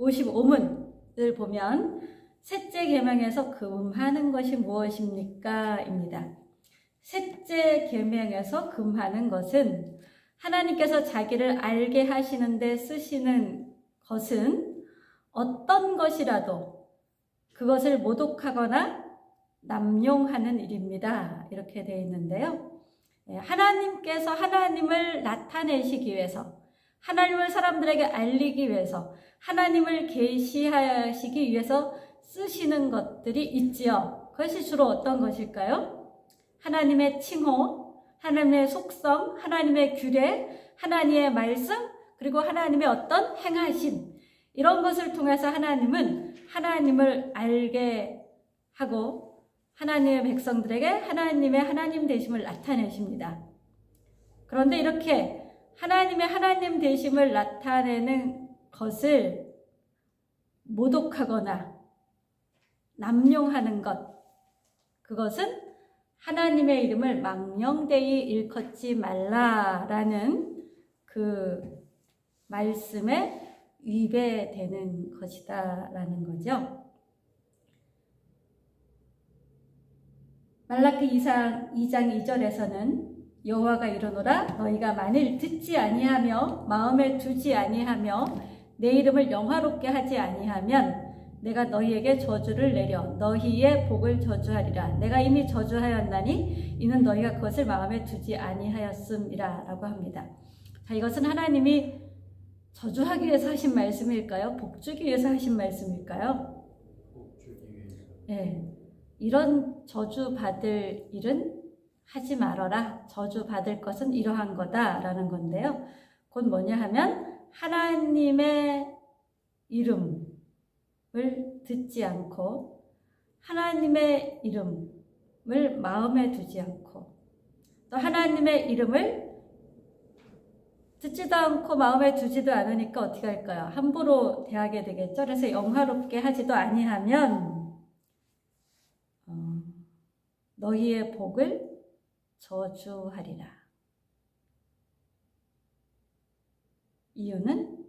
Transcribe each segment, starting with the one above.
55문을 보면 셋째 계명에서 금하는 것이 무엇입니까? 입니다. 셋째 계명에서 금하는 것은 하나님께서 자기를 알게 하시는데 쓰시는 것은 어떤 것이라도 그것을 모독하거나 남용하는 일입니다. 이렇게 되어 있는데요. 하나님께서 하나님을 나타내시기 위해서, 하나님을 사람들에게 알리기 위해서, 하나님을 계시하시기 위해서 쓰시는 것들이 있지요. 그것이 주로 어떤 것일까요? 하나님의 칭호, 하나님의 속성, 하나님의 규례, 하나님의 말씀, 그리고 하나님의 어떤 행하심, 이런 것을 통해서 하나님은 하나님을 알게 하고 하나님의 백성들에게 하나님의 하나님 되심을 나타내십니다. 그런데 이렇게 하나님의 하나님 되심을 나타내는 것을 모독하거나 남용하는 것, 그것은 하나님의 이름을 망령되이 일컫지 말라라는 그 말씀에 위배되는 것이다 라는 거죠. 말라기 2장 2절에서는 여호와가 이르노라 너희가 만일 듣지 아니하며 마음에 두지 아니하며 내 이름을 영화롭게 하지 아니하면 내가 너희에게 저주를 내려 너희의 복을 저주하리라. 내가 이미 저주하였나니 이는 너희가 그것을 마음에 두지 아니하였음이라 라고 합니다. 자, 이것은 하나님이 저주하기 위해서 하신 말씀일까요? 복주기 위해서 하신 말씀일까요? 복주기 위해서. 네, 이런 저주받을 일은 하지 말아라. 저주받을 것은 이러한 거다라는 건데요. 곧 뭐냐 하면 하나님의 이름을 듣지 않고 하나님의 이름을 마음에 두지 않고 또 하나님의 이름을 듣지도 않고 마음에 두지도 않으니까 어떻게 할까요? 함부로 대하게 되겠죠. 그래서 영화롭게 하지도 아니하면 너희의 복을 저주하리라. 이유는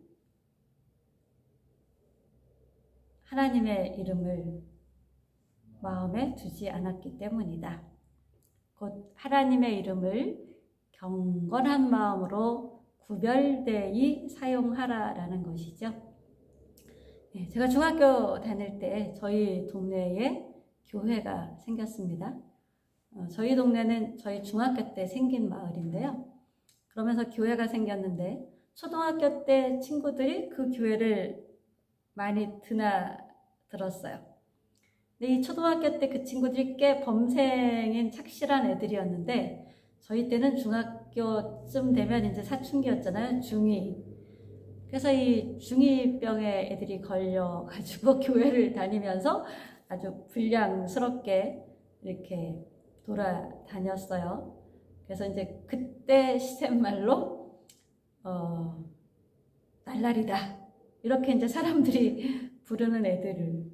하나님의 이름을 마음에 두지 않았기 때문이다. 곧 하나님의 이름을 경건한 마음으로 구별되이 사용하라라는 것이죠. 네, 제가 중학교 다닐 때 저희 동네에 교회가 생겼습니다. 저희 동네는 저희 중학교 때 생긴 마을인데요. 그러면서 교회가 생겼는데 초등학교 때 친구들이 그 교회를 많이 드나들었어요. 근데 이 초등학교 때 그 친구들이 꽤 범생인 착실한 애들이었는데 저희 때는 중학교쯤 되면 이제 사춘기였잖아요. 중2. 그래서 이 중2병에 애들이 걸려가지고 교회를 다니면서 아주 불량스럽게 이렇게 돌아다녔어요. 그래서 이제 그때 시샘말로 날라리다 이렇게 이제 사람들이 부르는 애들이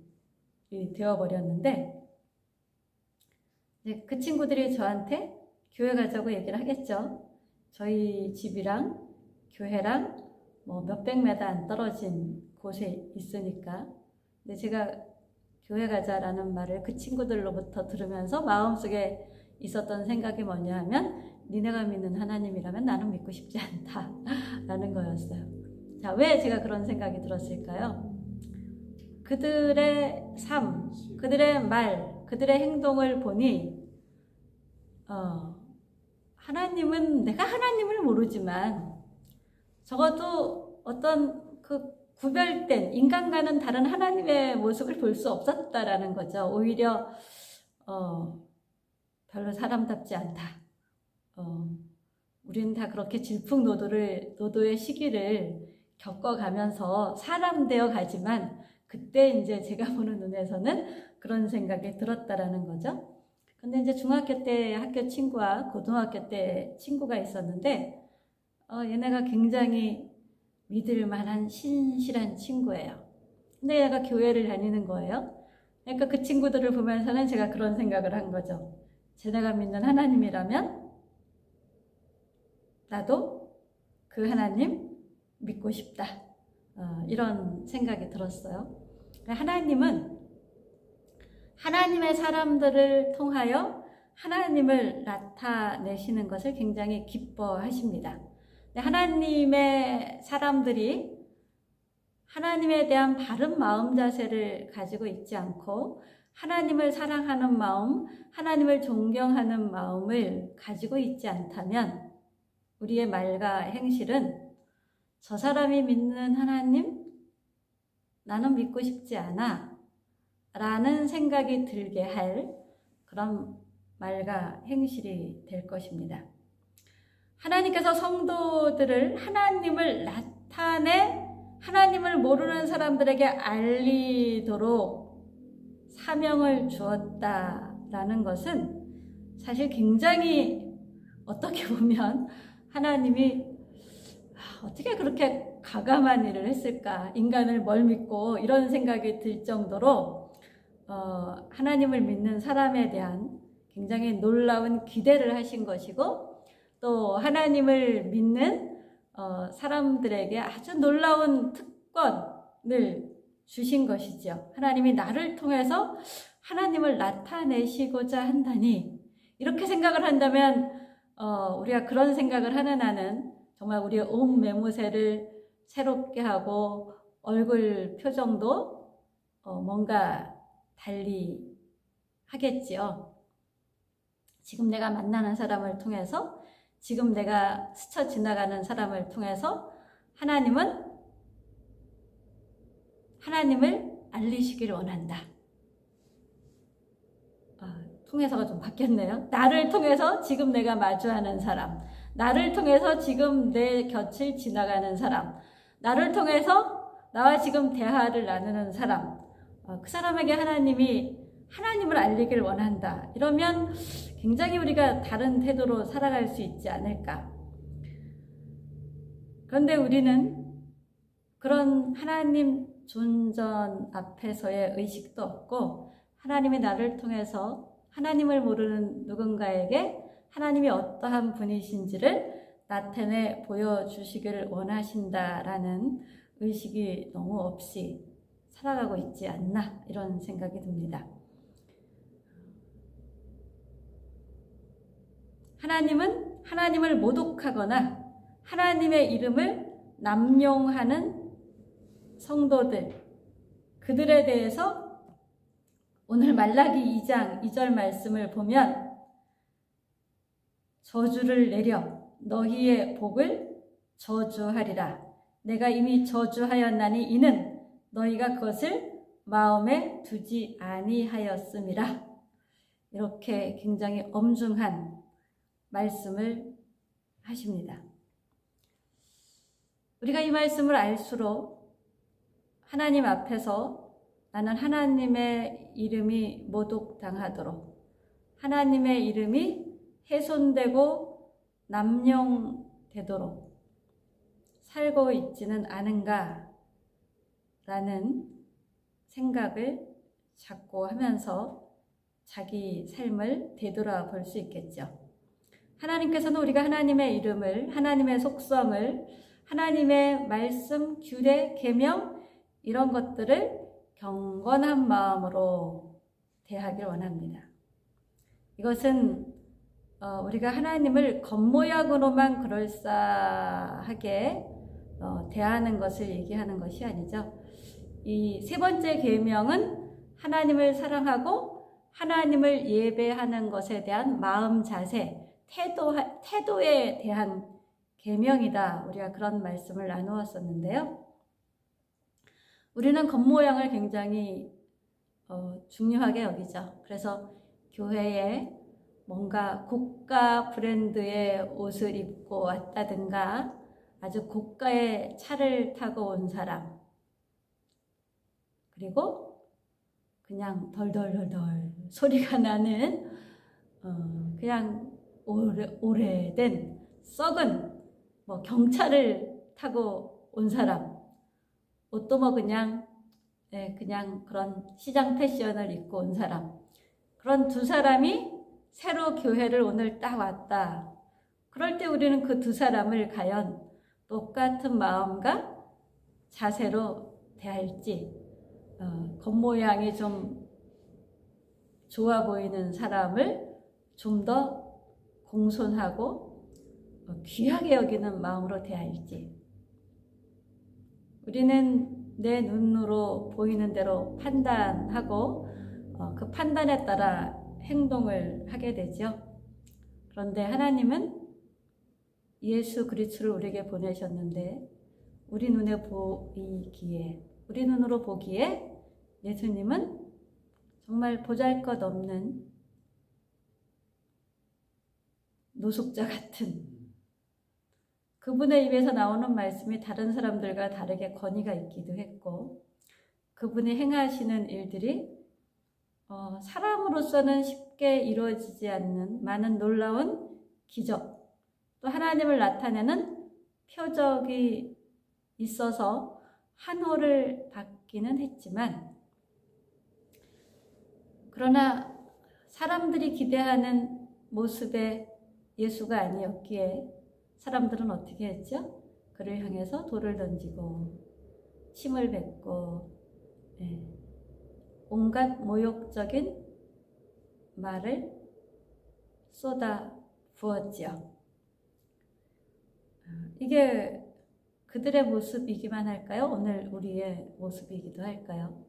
되어버렸는데 이제 그 친구들이 저한테 교회 가자고 얘기를 하겠죠. 저희 집이랑 교회랑 뭐 몇백 메다 안 떨어진 곳에 있으니까. 근데 제가 교회 가자라는 말을 그 친구들로부터 들으면서 마음속에 있었던 생각이 뭐냐 하면 니네가 믿는 하나님이라면 나는 믿고 싶지 않다 라는 거였어요. 자, 왜 제가 그런 생각이 들었을까요? 그들의 삶, 그들의 말, 그들의 행동을 보니 하나님은 내가 하나님을 모르지만 적어도 어떤 그 구별된 인간과는 다른 하나님의 모습을 볼 수 없었다라는 거죠. 오히려 별로 사람답지 않다. 우리는 다 그렇게 질풍노도의 시기를 겪어가면서 사람 되어 가지만 그때 이제 제가 보는 눈에서는 그런 생각이 들었다라는 거죠. 근데 이제 중학교 때 학교 친구와 고등학교 때 친구가 있었는데 얘네가 굉장히 믿을 만한 신실한 친구예요. 근데 얘가 교회를 다니는 거예요. 그러니까 그 친구들을 보면서는 제가 그런 생각을 한 거죠. 쟤네가 믿는 하나님이라면 나도 그 하나님 믿고 싶다. 이런 생각이 들었어요. 하나님은 하나님의 사람들을 통하여 하나님을 나타내시는 것을 굉장히 기뻐하십니다. 하나님의 사람들이 하나님에 대한 바른 마음 자세를 가지고 있지 않고 하나님을 사랑하는 마음, 하나님을 존경하는 마음을 가지고 있지 않다면 우리의 말과 행실은 저 사람이 믿는 하나님? 나는 믿고 싶지 않아 라는 생각이 들게 할 그런 말과 행실이 될 것입니다. 하나님께서 성도들을 하나님을 나타내 하나님을 모르는 사람들에게 알리도록 사명을 주었다라는 것은 사실 굉장히 어떻게 보면 하나님이 어떻게 그렇게 가감한 일을 했을까, 인간을 뭘 믿고, 이런 생각이 들 정도로 하나님을 믿는 사람에 대한 굉장히 놀라운 기대를 하신 것이고, 또 하나님을 믿는 사람들에게 아주 놀라운 특권을 주신 것이죠. 하나님이 나를 통해서 하나님을 나타내시고자 한다니, 이렇게 생각을 한다면 우리가 그런 생각을 하는 한은 정말 우리의 온 매무새를 새롭게 하고 얼굴 표정도 뭔가 달리 하겠지요. 지금 내가 만나는 사람을 통해서, 지금 내가 스쳐 지나가는 사람을 통해서 하나님을 알리시기를 원한다. 통해서가 좀 바뀌었네요. 나를 통해서 지금 내가 마주하는 사람, 나를 통해서 지금 내 곁을 지나가는 사람, 나를 통해서 나와 지금 대화를 나누는 사람, 그 사람에게 하나님을 알리길 원한다. 이러면 굉장히 우리가 다른 태도로 살아갈 수 있지 않을까. 그런데 우리는 그런 하나님 존전 앞에서의 의식도 없고, 하나님이 나를 통해서 하나님을 모르는 누군가에게 하나님이 어떠한 분이신지를 나타내 보여주시기를 원하신다라는 의식이 너무 없이 살아가고 있지 않나, 이런 생각이 듭니다. 하나님은 하나님을 모독하거나 하나님의 이름을 남용하는 성도들, 그들에 대해서 오늘 말라기 2장 2절 말씀을 보면 저주를 내려 너희의 복을 저주하리라. 내가 이미 저주하였나니 이는 너희가 그것을 마음에 두지 아니하였음이라. 이렇게 굉장히 엄중한 말씀을 하십니다. 우리가 이 말씀을 알수록 하나님 앞에서 나는 하나님의 이름이 모독당하도록, 하나님의 이름이 훼손되고 남용되도록 살고 있지는 않은가 라는 생각을 자꾸 하면서 자기 삶을 되돌아볼 수 있겠죠. 하나님께서는 우리가 하나님의 이름을, 하나님의 속성을, 하나님의 말씀, 규례, 계명, 이런 것들을 경건한 마음으로 대하길 원합니다. 이것은 우리가 하나님을 겉모양으로만 그럴싸하게 대하는 것을 얘기하는 것이 아니죠. 이 세 번째 계명은 하나님을 사랑하고 하나님을 예배하는 것에 대한 마음 자세, 태도에 대한 계명이다. 우리가 그런 말씀을 나누었었는데요. 우리는 겉모양을 굉장히 중요하게 여기죠. 그래서 교회에 뭔가 고가 브랜드의 옷을 입고 왔다든가, 아주 고가의 차를 타고 온 사람, 그리고 그냥 덜덜덜덜 소리가 나는 그냥 오래된 썩은 경차를 타고 온 사람, 옷도 그냥 그런 시장 패션을 입고 온 사람, 그런 두 사람이 새로 교회를 오늘 딱 왔다. 그럴 때 우리는 그 두 사람을 과연 똑같은 마음과 자세로 대할지, 겉모양이 좀 좋아 보이는 사람을 좀 더 공손하고 귀하게 여기는 마음으로 대할지, 우리는 내 눈으로 보이는 대로 판단하고 그 판단에 따라 행동을 하게 되죠. 그런데 하나님은 예수 그리스도를 우리에게 보내셨는데 우리 눈에 보이기에, 우리 눈으로 보기에 예수님은 정말 보잘것없는 노숙자 같은, 그분의 입에서 나오는 말씀이 다른 사람들과 다르게 권위가 있기도 했고, 그분이 행하시는 일들이 사람으로서는 쉽게 이루어지지 않는 많은 놀라운 기적, 또 하나님을 나타내는 표적이 있어서 환호를 받기는 했지만, 그러나 사람들이 기대하는 모습의 예수가 아니었기에 사람들은 어떻게 했죠? 그를 향해서 돌을 던지고 침을 뱉고 온갖 모욕적인 말을 쏟아 부었지요. 이게 그들의 모습이기만 할까요? 오늘 우리의 모습이기도 할까요?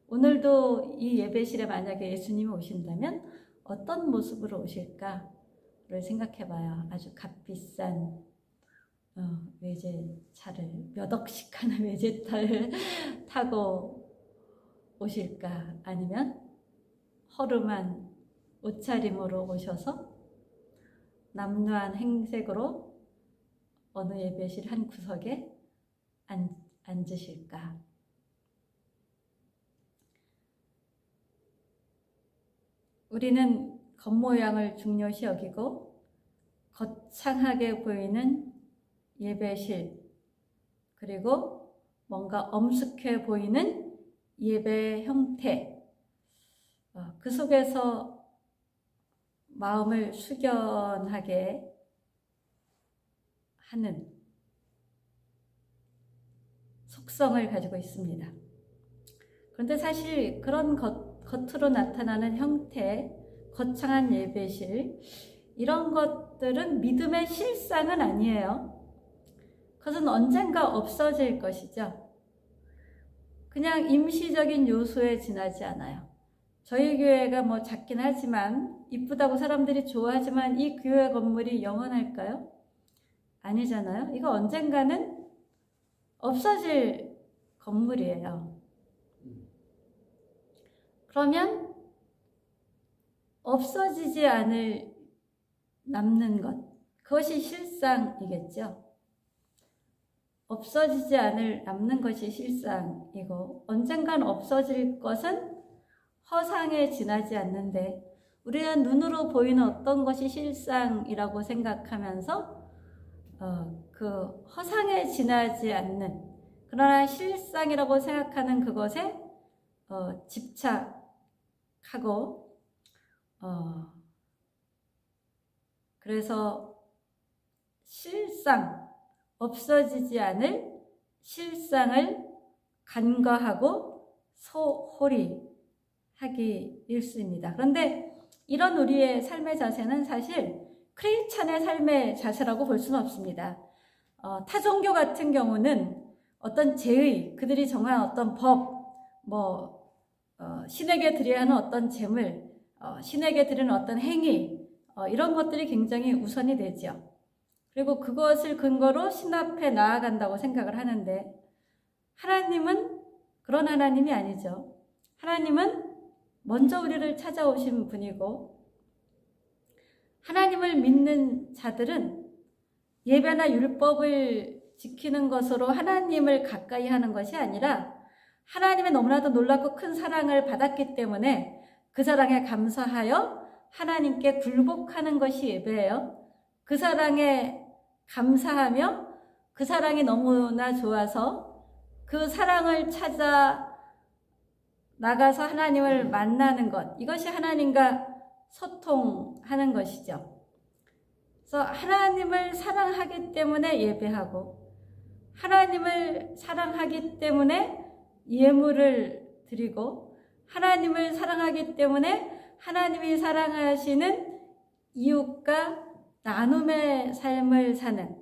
오늘도 이 예배실에 만약에 예수님이 오신다면 어떤 모습으로 오실까를 생각해봐요. 아주 값비싼 외제차를, 몇 억씩 하는 외제차를 타고 오실까? 아니면 허름한 옷차림으로 오셔서 남루한 행색으로 어느 예배실 한 구석에 앉으실까? 우리는 겉모양을 중요시 여기고 거창하게 보이는 예배실, 그리고 뭔가 엄숙해 보이는 예배 형태, 그 속에서 마음을 숙연하게 하는 속성을 가지고 있습니다. 그런데 사실 그런 겉으로 나타나는 형태, 거창한 예배실, 이런 것들은 믿음의 실상은 아니에요. 그것은 언젠가 없어질 것이죠. 그냥 임시적인 요소에 지나지 않아요. 저희 교회가 뭐 작긴 하지만, 이쁘다고 사람들이 좋아하지만 이 교회 건물이 영원할까요? 아니잖아요. 이거 언젠가는 없어질 건물이에요. 그러면 없어지지 않을 남는 것, 그것이 실상이겠죠. 없어지지 않을 남는 것이 실상이고, 언젠간 없어질 것은 허상에 지나지 않는데, 우리는 눈으로 보이는 어떤 것이 실상이라고 생각하면서 그 허상에 지나지 않는, 그러나 실상이라고 생각하는 그것에 집착하고, 그래서 실상, 없어지지 않을 실상을 간과하고 소홀히 하기 일쑤입니다. 그런데 이런 우리의 삶의 자세는 사실 크리스찬의 삶의 자세라고 볼 수는 없습니다. 타종교 같은 경우는 어떤 제의, 그들이 정한 어떤 법, 신에게 드려야 하는 어떤 제물, 신에게 드리는 어떤 행위, 이런 것들이 굉장히 우선이 되죠. 그리고 그것을 근거로 신 앞에 나아간다고 생각을 하는데, 하나님은 그런 하나님이 아니죠. 하나님은 먼저 우리를 찾아오신 분이고, 하나님을 믿는 자들은 예배나 율법을 지키는 것으로 하나님을 가까이 하는 것이 아니라, 하나님의 너무나도 놀랍고 큰 사랑을 받았기 때문에 그 사랑에 감사하여 하나님께 굴복하는 것이 예배예요. 그 사랑에 감사하며 그 사랑이 너무나 좋아서 그 사랑을 찾아 나가서 하나님을 만나는 것, 이것이 하나님과 소통하는 것이죠. 그래서 하나님을 사랑하기 때문에 예배하고, 하나님을 사랑하기 때문에 예물을 드리고 하나님을 사랑하기 때문에 하나님이 사랑하시는 이웃과 나눔의 삶을 사는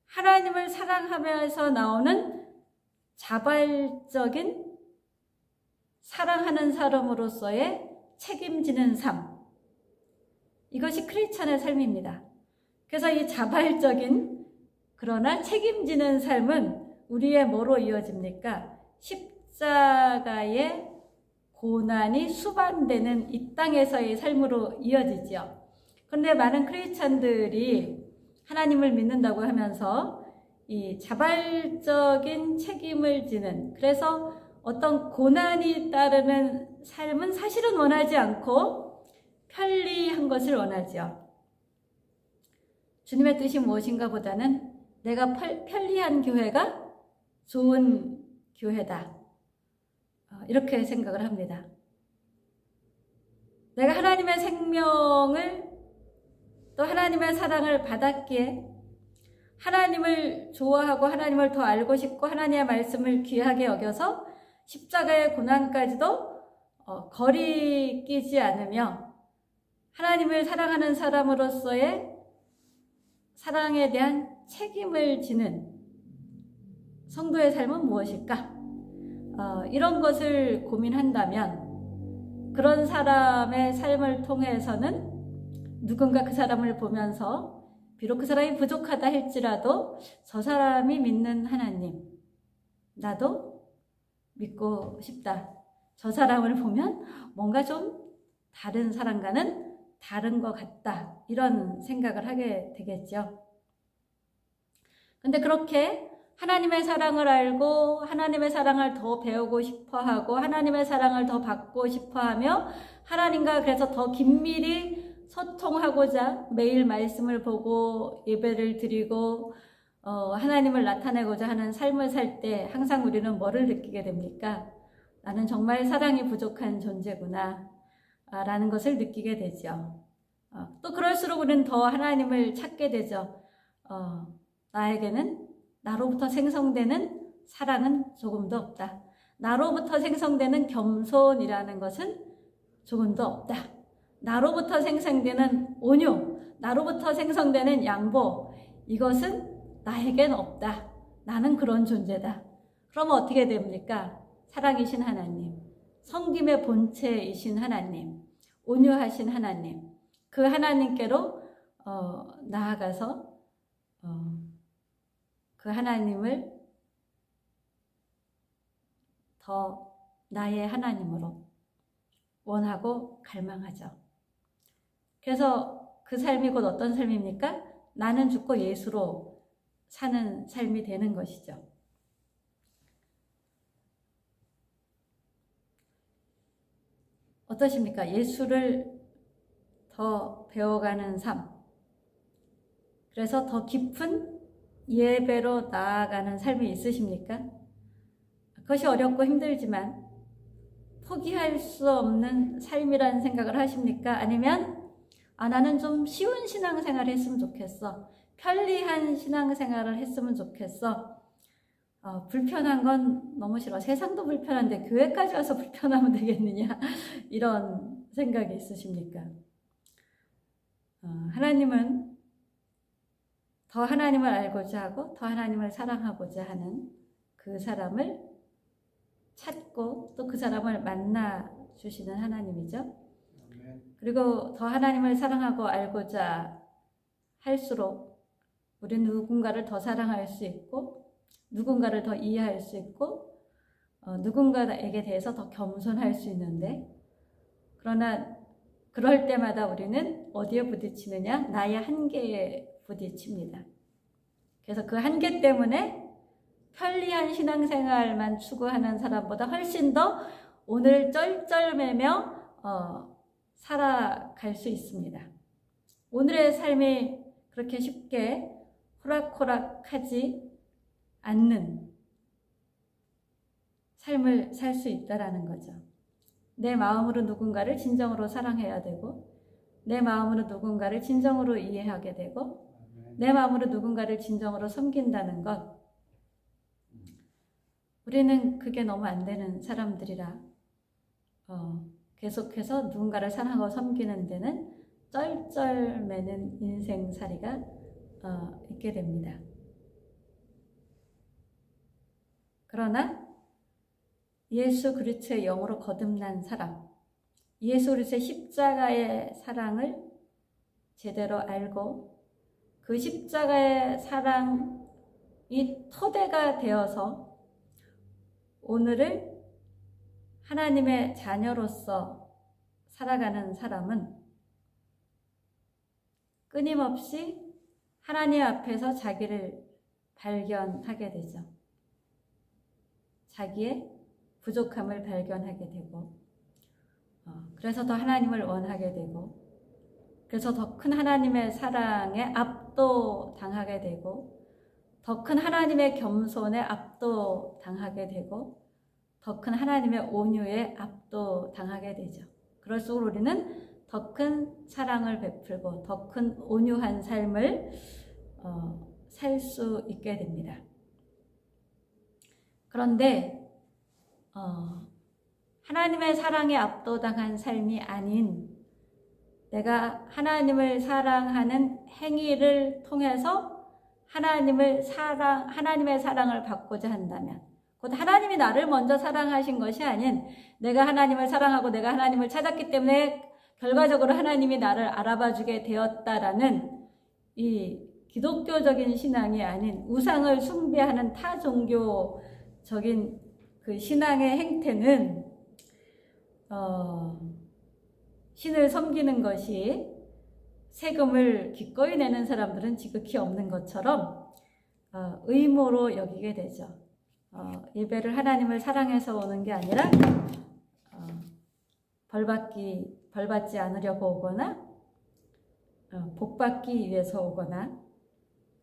하나님을 사랑하면서 나오는 자발적인 사랑하는 사람으로서의 책임지는 삶, 이것이 크리스찬의 삶입니다. 그래서 이 자발적인 그러나 책임지는 삶은 우리의 뭐로 이어집니까? 십자가의 고난이 수반되는 이 땅에서의 삶으로 이어지죠. 그런데 많은 크리스찬들이 하나님을 믿는다고 하면서 이 자발적인 책임을 지는, 그래서 어떤 고난이 따르는 삶은 사실은 원하지 않고 편리한 것을 원하죠. 주님의 뜻이 무엇인가 보다는 내가 편리한 교회가 좋은 교회다, 이렇게 생각을 합니다. 내가 하나님의 생명을 또 하나님의 사랑을 받았기에 하나님을 좋아하고 하나님을 더 알고 싶고 하나님의 말씀을 귀하게 여겨서 십자가의 고난까지도 거리 끼지 않으며 하나님을 사랑하는 사람으로서의 사랑에 대한 책임을 지는 성도의 삶은 무엇일까? 이런 것을 고민한다면 그런 사람의 삶을 통해서는 누군가 그 사람을 보면서 비록 그 사람이 부족하다 할지라도 저 사람이 믿는 하나님, 나도 믿고 싶다. 저 사람을 보면 뭔가 좀 다른 사람과는 다른 것 같다. 이런 생각을 하게 되겠죠. 근데 그렇게 하나님의 사랑을 알고 하나님의 사랑을 더 배우고 싶어하고 하나님의 사랑을 더 받고 싶어하며 하나님과 그래서 더 긴밀히 소통하고자 매일 말씀을 보고 예배를 드리고 하나님을 나타내고자 하는 삶을 살 때 항상 우리는 뭐를 느끼게 됩니까? 나는 정말 사랑이 부족한 존재구나 라는 것을 느끼게 되죠. 또 그럴수록 우리는 더 하나님을 찾게 되죠. 나에게는 나로부터 생성되는 사랑은 조금도 없다. 나로부터 생성되는 겸손이라는 것은 조금도 없다. 나로부터 생성되는 온유, 나로부터 생성되는 양보, 이것은 나에겐 없다. 나는 그런 존재다. 그러면 어떻게 됩니까? 사랑이신 하나님, 섬김의 본체이신 하나님, 온유하신 하나님, 그 하나님께로 나아가서 그 하나님을 더 나의 하나님으로 원하고 갈망하죠. 그래서 그 삶이 곧 어떤 삶입니까? 나는 죽고 예수로 사는 삶이 되는 것이죠. 어떠십니까? 예수를 더 배워가는 삶. 그래서 더 깊은 예배로 나아가는 삶이 있으십니까? 그것이 어렵고 힘들지만 포기할 수 없는 삶이라는 생각을 하십니까? 아니면 나는 좀 쉬운 신앙생활을 했으면 좋겠어. 편리한 신앙생활을 했으면 좋겠어. 불편한 건 너무 싫어. 세상도 불편한데 교회까지 와서 불편하면 되겠느냐. 이런 생각이 있으십니까? 하나님은 더 하나님을 알고자 하고 더 하나님을 사랑하고자 하는 그 사람을 찾고 또 그 사람을 만나 주시는 하나님이죠. 그리고 더 하나님을 사랑하고 알고자 할수록 우리는 누군가를 더 사랑할 수 있고 누군가를 더 이해할 수 있고 누군가에게 대해서 더 겸손할 수 있는데, 그러나 그럴 때마다 우리는 어디에 부딪히느냐? 나의 한계에 부딪힙니다. 그래서 그 한계 때문에 편리한 신앙생활만 추구하는 사람보다 훨씬 더 오늘 쩔쩔매며 살아갈 수 있습니다. 오늘의 삶이 그렇게 쉽게 호락호락하지 않는 삶을 살 수 있다라는 거죠. 내 마음으로 누군가를 진정으로 사랑해야 되고 내 마음으로 누군가를 진정으로 이해하게 되고 내 마음으로 누군가를 진정으로 섬긴다는 것, 우리는 그게 너무 안 되는 사람들이라 계속해서 누군가를 사랑하고 섬기는 데는 쩔쩔매는 인생살이가 있게 됩니다. 그러나 예수 그리스도의 영으로 거듭난 사람, 예수 그리스도의 십자가의 사랑을 제대로 알고 그 십자가의 사랑이 토대가 되어서 오늘을 하나님의 자녀로서 살아가는 사람은 끊임없이 하나님 앞에서 자기를 발견하게 되죠. 자기의 부족함을 발견하게 되고, 그래서 더 하나님을 원하게 되고, 그래서 더 큰 하나님의 사랑에 압도당하게 되고, 더 큰 하나님의 겸손에 압도당하게 되고, 더 큰 하나님의 온유에 압도당하게 되죠. 그럴수록 우리는 더 큰 사랑을 베풀고 더 큰 온유한 삶을 살 수 있게 됩니다. 그런데 하나님의 사랑에 압도당한 삶이 아닌 내가 하나님을 사랑하는 행위를 통해서 하나님의 사랑을 받고자 한다면, 곧 하나님이 나를 먼저 사랑하신 것이 아닌 내가 하나님을 사랑하고 내가 하나님을 찾았기 때문에 결과적으로 하나님이 나를 알아봐주게 되었다라는 이 기독교적인 신앙이 아닌 우상을 숭배하는 타종교적인 그 신앙의 행태는 신을 섬기는 것이 세금을 기꺼이 내는 사람들은 지극히 없는 것처럼 의무로 여기게 되죠. 예배를 하나님을 사랑해서 오는 게 아니라 벌받지 않으려고 오거나 복받기 위해서 오거나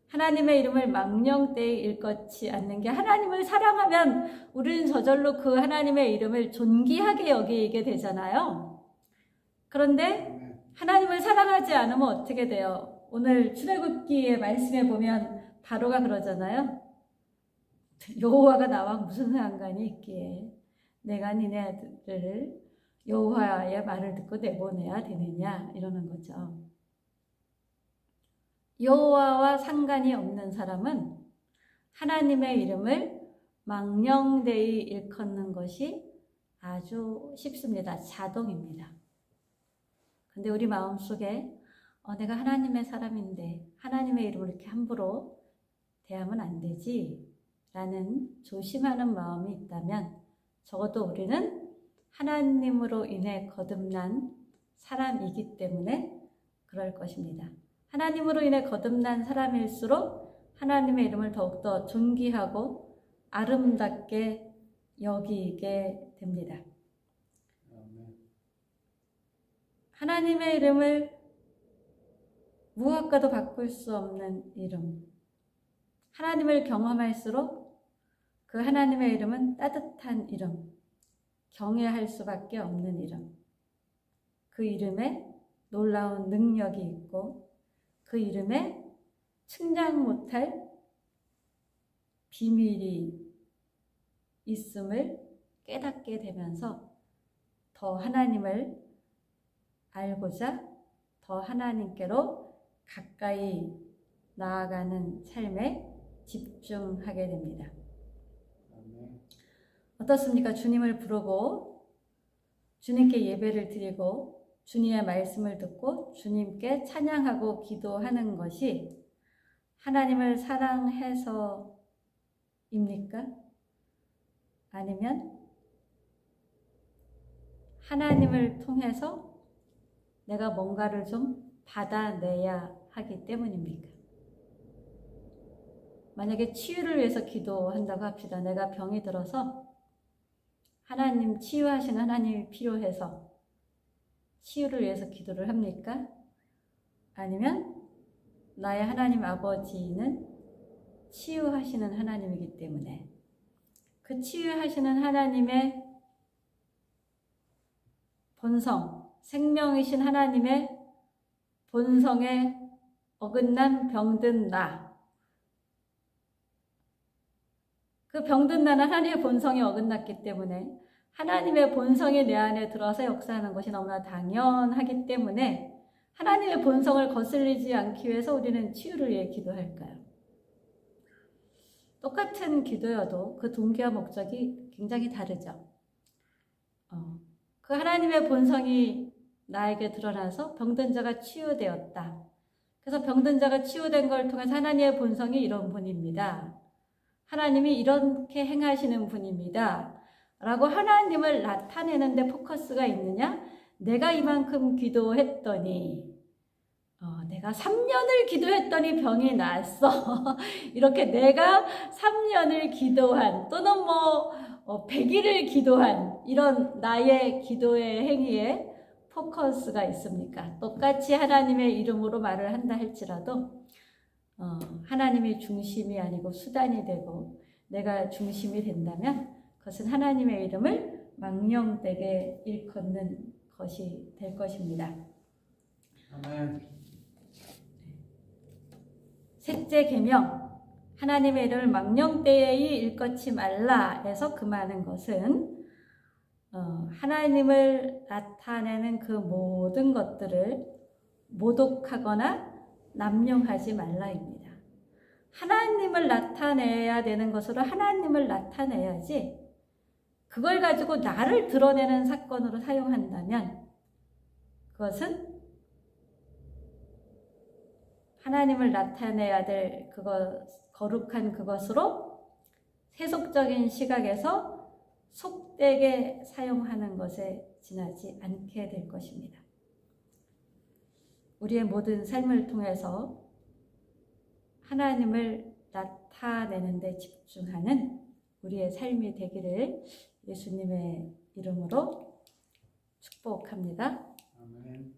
하나님의 이름을 망령되이 일컫지 않는 게, 하나님을 사랑하면 우리는 저절로 그 하나님의 이름을 존귀하게 여기게 되잖아요. 그런데 하나님을 사랑하지 않으면 어떻게 돼요? 오늘 출애굽기의 말씀에 보면 바로가 그러잖아요. 여호와가 나와 무슨 상관이 있기에 내가 니네들을 여호와의 말을 듣고 내보내야 되느냐, 이러는 거죠. 여호와와 상관이 없는 사람은 하나님의 이름을 망령되이 일컫는 것이 아주 쉽습니다. 자동입니다. 근데 우리 마음속에 내가 하나님의 사람인데 하나님의 이름을 이렇게 함부로 대하면 안 되지 라는 조심하는 마음이 있다면 적어도 우리는 하나님으로 인해 거듭난 사람이기 때문에 그럴 것입니다. 하나님으로 인해 거듭난 사람일수록 하나님의 이름을 더욱더 존귀하고 아름답게 여기게 됩니다. 하나님의 이름을 무엇과도 바꿀 수 없는 이름, 하나님을 경험할수록 그 하나님의 이름은 따뜻한 이름, 경외할 수밖에 없는 이름, 그 이름에 놀라운 능력이 있고 그 이름에 측량 못할 비밀이 있음을 깨닫게 되면서 더 하나님을 알고자 더 하나님께로 가까이 나아가는 삶에 집중하게 됩니다. 어떻습니까? 주님을 부르고 주님께 예배를 드리고 주님의 말씀을 듣고 주님께 찬양하고 기도하는 것이 하나님을 사랑해서입니까? 아니면 하나님을 통해서 내가 뭔가를 좀 받아내야 하기 때문입니까? 만약에 치유를 위해서 기도한다고 합시다. 내가 병이 들어서 하나님, 치유하신 하나님이 필요해서 치유를 위해서 기도를 합니까? 아니면 나의 하나님 아버지는 치유하시는 하나님이기 때문에 그 치유하시는 하나님의 본성, 생명이신 하나님의 본성에 어긋난 병든 나. 그 병든 나는 하나님의 본성이 어긋났기 때문에 하나님의 본성이 내 안에 들어와서 역사하는 것이 너무나 당연하기 때문에 하나님의 본성을 거슬리지 않기 위해서 우리는 치유를 위해 기도할까요? 똑같은 기도여도 그 동기와 목적이 굉장히 다르죠. 그 하나님의 본성이 나에게 드러나서 병든 자가 치유되었다. 그래서 병든 자가 치유된 걸 통해서 하나님의 본성이 이런 분입니다. 하나님이 이렇게 행하시는 분입니다. 라고 하나님을 나타내는데 포커스가 있느냐? 내가 이만큼 기도했더니 내가 3년을 기도했더니 병이 나았어. 이렇게 내가 3년을 기도한 또는 100일을 기도한 이런 나의 기도의 행위에 포커스가 있습니까? 똑같이 하나님의 이름으로 말을 한다 할지라도 하나님이 중심이 아니고 수단이 되고 내가 중심이 된다면 그것은 하나님의 이름을 망령되게 일컫는 것이 될 것입니다. 아멘. 셋째 계명, 하나님의 이름을 망령되이 일컫지 말라에서 금하는 것은 하나님을 나타내는 그 모든 것들을 모독하거나 남용하지 말라입니다. 하나님을 나타내야 되는 것으로 하나님을 나타내야지 그걸 가지고 나를 드러내는 사건으로 사용한다면 그것은 하나님을 나타내야 될 거룩한 그것으로 세속적인 시각에서 속되게 사용하는 것에 지나지 않게 될 것입니다. 우리의 모든 삶을 통해서 하나님을 나타내는 데 집중하는 우리의 삶이 되기를 예수님의 이름으로 축복합니다. 아멘.